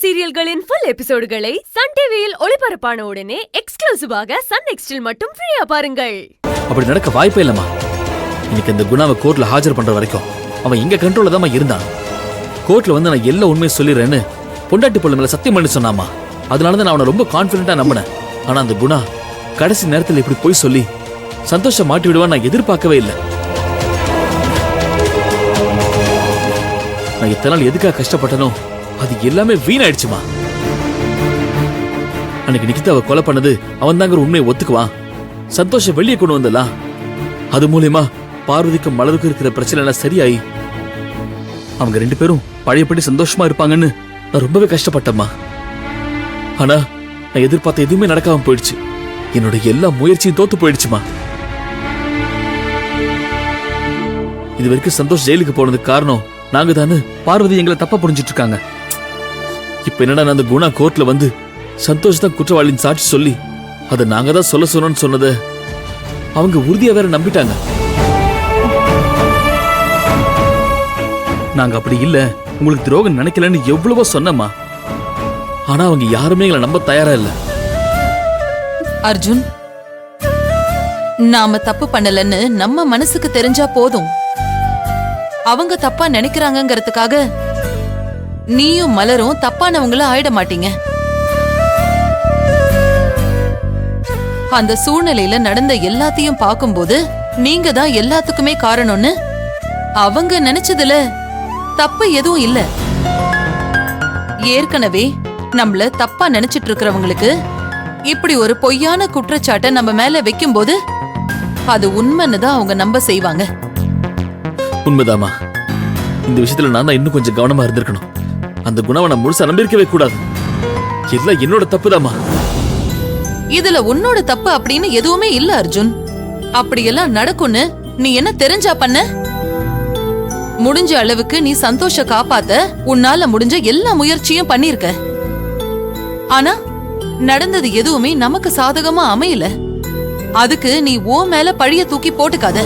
சீரியல்களின் full எபிசோடுகளை Sun டிவியில் ஒளிபரப்பான உடனே எக்ஸ்க்ளூசிவாக சன் நெக்ஸ்டில் மட்டும் ஃப்ரீயா பாருங்கள். அப்படி நடக்க வாய்ப்பே இல்லம்மா. இன்னைக்கு இந்த குணாவை கோர்ட்ல ஆஜர் பண்ற வரைக்கும் அவன் எங்க கண்ட்ரோல்ல தான் இருந்தான். கோர்ட்ல வந்து நான் எல்லா உண்மையை சொல்லிடுறேன்னு பொண்டாட்டி பொண்ணு மேல சத்தியம் பண்ணி சொன்னாமா. அதனாலதான் நான் அவனை ரொம்ப கான்பிடண்டா நம்பினேன். ஆனா அந்த குணா கடைசி நேரத்தில் இப்படி போய் சொல்லி சந்தோஷம் மாட்டி விடுவான் நான் எதிர்பார்க்கவே இல்லை. நான் இத்தனை நாள் எதுக்காக கஷ்டப்பட்டனோ அது எல்லாமே வீணாயிடுச்சுமா. அன்னைக்கு நிக்கிதாவை கொலை பண்ணது அவன் தாங்கிற உண்மையை ஒத்துக்குவான். சந்தோஷம் வெளியே கொண்டு வந்தலாம். அது மூலியமா பார்வதிக்கும் மலருக்கும் இருக்கிற பிரச்சனை எல்லாம் சரியாயி அவங்க 2 பேரும் பழையபடி சந்தோஷமா இருப்பாங்கன்னு நான் ரொம்பவே கஷ்டப்பட்டேம்மா. ஆனா நான் எதிர்பார்த்த எதுவுமே நடக்காம போயிடுச்சு. என்னோட எல்லா முயற்சியும் தோத்து போயிடுச்சுமா. இது வரைக்கும் சந்தோஷ் ஜெயிலுக்கு போனதுக்கு காரணம் நாங்க தானே பார்வதி எங்களை தப்பா புரிஞ்சிட்டு இருக்காங்க. இப்ப என்னடா அந்த குணா கோர்ட்ல வந்து சந்தோஷ் தான் குற்றவாளின்னு சாட்சி சொல்லி அதை நாங்க தான் சொல்ல சொன்னோம்னு சொன்னதை அவங்க உறுதியா வேற நம்பிட்டாங்க. நாங்க அப்படி இல்ல உங்களுக்கு துரோகம் நினைக்கலன்னு எவ்வளவோ சொன்னமா. ஆனா அவங்க யாருமே எங்களை நம்ப தயாரா இல்ல. அர்ஜுன், நாம தப்பு பண்ணலன்னு நம்ம மனசுக்கு தெரிஞ்சா போதும். அவங்க தப்பா நினைக்கிறாங்கங்கிறதுக்காக நீயும் மலரும் தப்பானவங்கள ஆயிட மாட்டீங்க. அந்த சூழ்நிலையில நடந்த எல்லாத்தையும் பார்க்கும்போது நீங்க தான் எல்லாத்துக்குமே காரணம்னு அவங்க நினைச்சதுல தப்பு எதுவும் இல்ல. ஏற்கனவே நம்மள தப்பா நினைச்சிட்டு இருக்கிறவங்களுக்கு இப்படி ஒரு பொய்யான குற்றச்சாட்டை நம்ம மேல வைக்கும் போது அது உண்மைன்னு தான் அவங்க நம்ப செய்வாங்க. உண்மைதாமா. இந்த விஷயத்துல நான் தான் இன்னும் கொஞ்சம் கவனமா இருந்திருக்கணும். அந்த குணாவை நான் முழுசா நம்பியிருக்கவே கூடாது. எல்லாம் என்னோட தப்புதாமா. இதுல உன்னோட தப்பு அப்படின்னு எதுவுமே இல்ல அர்ஜுன். அப்படியெல்லாம் நடக்கும்னு நீ என்ன தெரிஞ்சா பண்ண? முடிஞ்ச அளவுக்கு நீ சந்தோஷ காப்பாத்த உன்னால முடிஞ்ச எல்லா முயற்சியும் பண்ணிருக்க. ஆனா நடந்தது எதுவுமே நமக்கு சாதகமா அமையல. அதுக்கு நீ ஓ மேல பழிய தூக்கி போட்டுக்காத.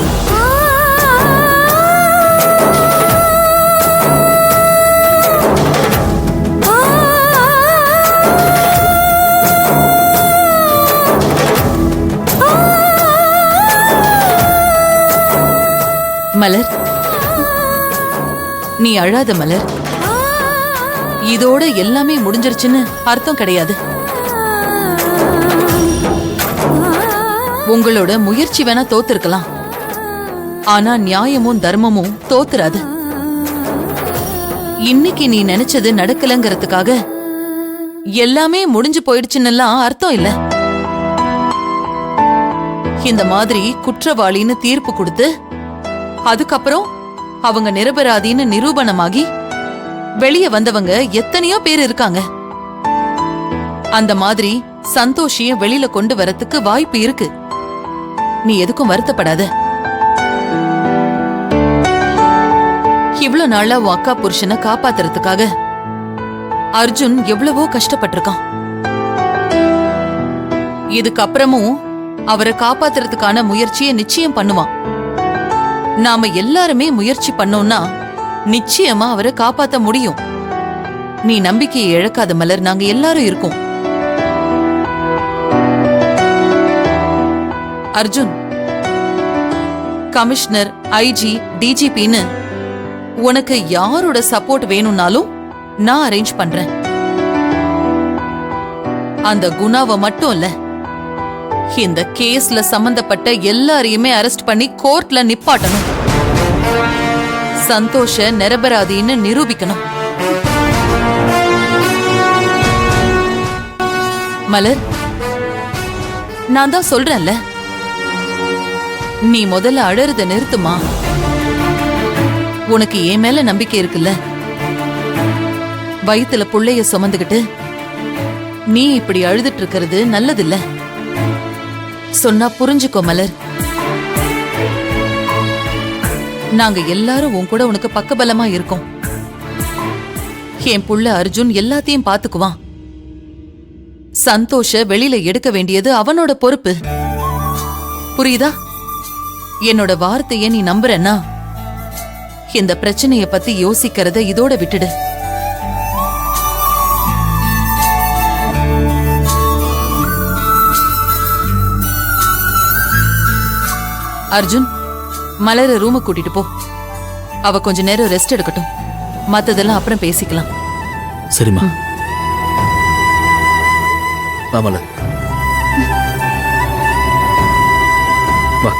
மலர், நீ அழாத மலர். இதோட எல்லாமே முடிஞ்சிருச்சுன்னு அர்த்தம் கிடையாது. உங்களோட முயற்சி வேணா தோத்திருக்கலாம். ஆனா நியாயமும் தர்மமும் தோத்துறாது. இன்னைக்கு நீ நினைச்சது நடக்கலங்கிறதுக்காக எல்லாமே முடிஞ்சு போயிடுச்சுன்னு அர்த்தம் இல்ல. இந்த மாதிரி குற்றவாளின்னு தீர்ப்பு கொடுத்து அதுக்கப்புறம் அவங்க நிரபராதின்னு நிரூபணமாகி வெளியே வந்தவங்க எத்தனையோ பேர் இருக்காங்க. அந்த மாதிரி சந்தோஷிய வெளியில கொண்டு வரத்துக்கு வாய்ப்பு இருக்கு. நீ எதுக்கும் வருத்தப்படாத. இவ்வளவு நாளா உன் அக்கா புருஷனை காப்பாத்துறதுக்காக அர்ஜுன் எவ்வளவோ கஷ்டப்பட்டிருக்கான். இதுக்கப்புறமும் அவரை காப்பாத்துறதுக்கான முயற்சியை நிச்சயம் பண்ணுவான். நாம எல்லாருமே முயற்சி பண்ணோம்னா நிச்சயமா அவரை காப்பாத்த முடியும். நீ நம்பிக்கையை இழக்காத மலர். நாங்க எல்லாரும் இருக்கோம். அர்ஜுன், கமிஷனர், ஐஜி, டிஜிபின்னு உனக்கு யாரோட சப்போர்ட் வேணும்னாலும் நான் அரேஞ்ச் பண்றேன். அந்த குணாவை மட்டும் இல்ல, இந்த கேஸ்ல சம்பந்தப்பட்ட எல்லாரையுமே அரெஸ்ட் பண்ணி கோர்ட்ல நிப்பாட்டணும். சந்தோஷ நிரபராதின்னு நிரூபிக்கணும். மலர், நான் தான் சொல்றேன்ல, நீ முதல்ல அழறத நிறுத்துமா. உனக்கு என் மேல நம்பிக்கை இருக்குல்ல. வயித்துல புள்ளைய சுமந்துகிட்டு நீ இப்படி அழுதுட்டு இருக்கிறது நல்லதில்ல. சொன்னா புரிஞ்சுக்கோ மலர். நாங்க எல்லாரும் உன் கூட உனக்கு பக்கபலமா இருக்கோம். என் புள்ள அர்ஜுன் எல்லாத்தையும் பாத்துக்குவான். சந்தோஷ வெளியில எடுக்க வேண்டியது அவனோட பொறுப்பு. புரியுதா? என்னோட வார்த்தைய நீ நம்புறன்னா இந்த பிரச்சனைய பத்தி யோசிக்கிறத இதோட விட்டுடு. அர்ஜுன், மலர ரூம கூட்டிட்டு போ. அவ கொஞ்ச நேரம் ரெஸ்ட் எடுக்கட்டும். மத்ததெல்லாம் அப்புறம் பேசிக்கலாம். சரிம்மா. வா மலர், வா.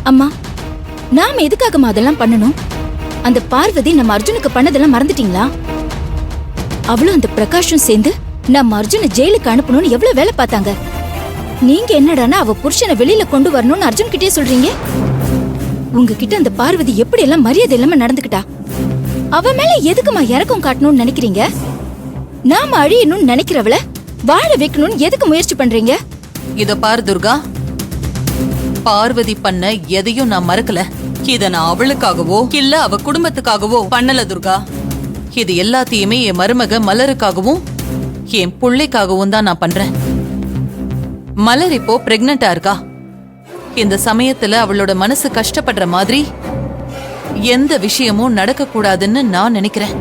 அம்மா, நாம எதுக்காகமா அதெல்லாம் பண்ணணும்? அந்த பார்வதி நம்ம அர்ஜுனுக்கு பண்ணதெல்லாம் மறந்துட்டீங்களா? அவளும் அந்த பிரகாஷும் சேர்ந்து நம்ம அர்ஜுனை ஜெயிலுக்கு அனுப்பணும்னு எவ்வளவு வேலை பார்த்தாங்க. நீங்க என்னடானா அவ புருஷனை வெளியில கொண்டு வரணும்னு அர்ஜுன் கிட்டே சொல்றீங்க. உங்ககிட்ட அந்த பார்வதி எப்படி எல்லாம் மரியாதை இல்லாம நடந்துக்கிட்டா? அவ மேல எதுக்குமா இறக்கம் காட்டணும்னு நினைக்கிறீங்க? நாம அழியணும்னு நினைக்கிறவள வாழ வைக்கணும்னு எதுக்கு முயற்சி பண்றீங்க? இத பாரு துர்கா, பார்வதி பண்ண எதையும் நான் மறக்கல. இத நான் அவளுக்காகவோ இல்ல அவ குடும்பத்துக்காகவோ பண்ணல துர்கா. இது எல்லாத்தையுமே என் மருமக மலருக்காகவும் என் புள்ளைக்காகவும் தான் நான் பண்றேன். மலர் இப்போ பிரெக்னண்டா இருக்கா. இந்த சமயத்துல அவளோட மனசு கஷ்டப்படுற மாதிரி எந்த விஷயமும் நடக்க கூடாதுன்னு நான் நினைக்கிறேன்.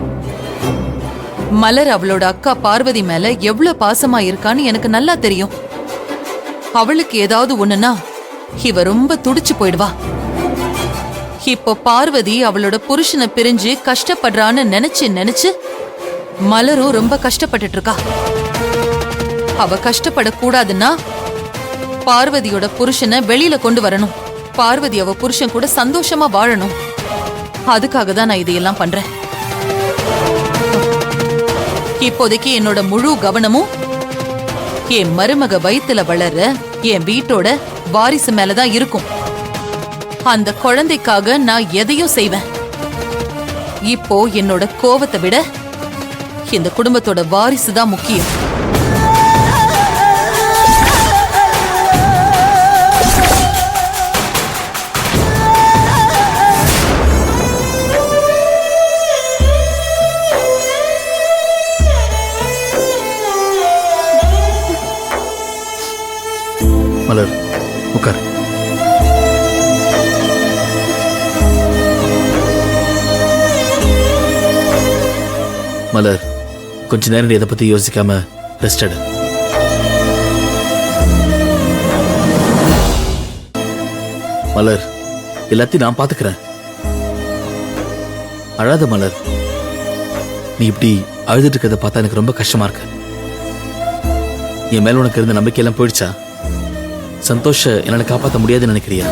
மலர் அவளோட அக்கா பார்வதி மேல எவ்வளவு பாசமா இருக்கான்னு எனக்கு நல்லா தெரியும். அவளுக்கு ஏதாவது ஒண்ணுன்னா இவ ரொம்ப துடிச்சு போயிடுவா. இப்போ பார்வதி அவளோட புருஷனை பிரிஞ்சு கஷ்டப்படுறான்னு நினைச்சு மலரும் ரொம்ப கஷ்டப்பட்டுட்டு இருக்கா. அவ கஷ்டப்படக்கூடாதுன்னா பார்வதியோட புருஷனை வெளியில கொண்டு வரணும். பார்வதி அவ புருஷன் கூட சந்தோஷமா வாழணும். அதுக்காக தான் நான் இதையெல்லாம் பண்றேன். இப்போதைக்கு என்னோட முழு கவனமும் என் மருமக வயித்துல வளர்ற என் வீட்டோட வாரிசு மேலதான் இருக்கும். அந்த குழந்தைக்காக நான் எதையும் செய்வேன். இப்போ என்னோட கோவத்தை விட இந்த குடும்பத்தோட வாரிசு தான் முக்கியம். மலர், உட்கார். மலர், கொஞ்ச நேரம் இதை பத்தி யோசிக்காம ரெஸ்ட் எடு. மலர், எல்லாத்தையும் நான் பாத்துக்கிறேன். அழாத மலர். நீ இப்படி அழுதுட்டு இருக்கிறத பார்த்தா எனக்கு ரொம்ப கஷ்டமா இருக்கு. என் மேல உனக்கு இருந்த நம்பிக்கை எல்லாம் போயிடுச்சா? சந்தோஷ என்னால காப்பாற்ற முடியாதுன்னு நினைக்கிறியா?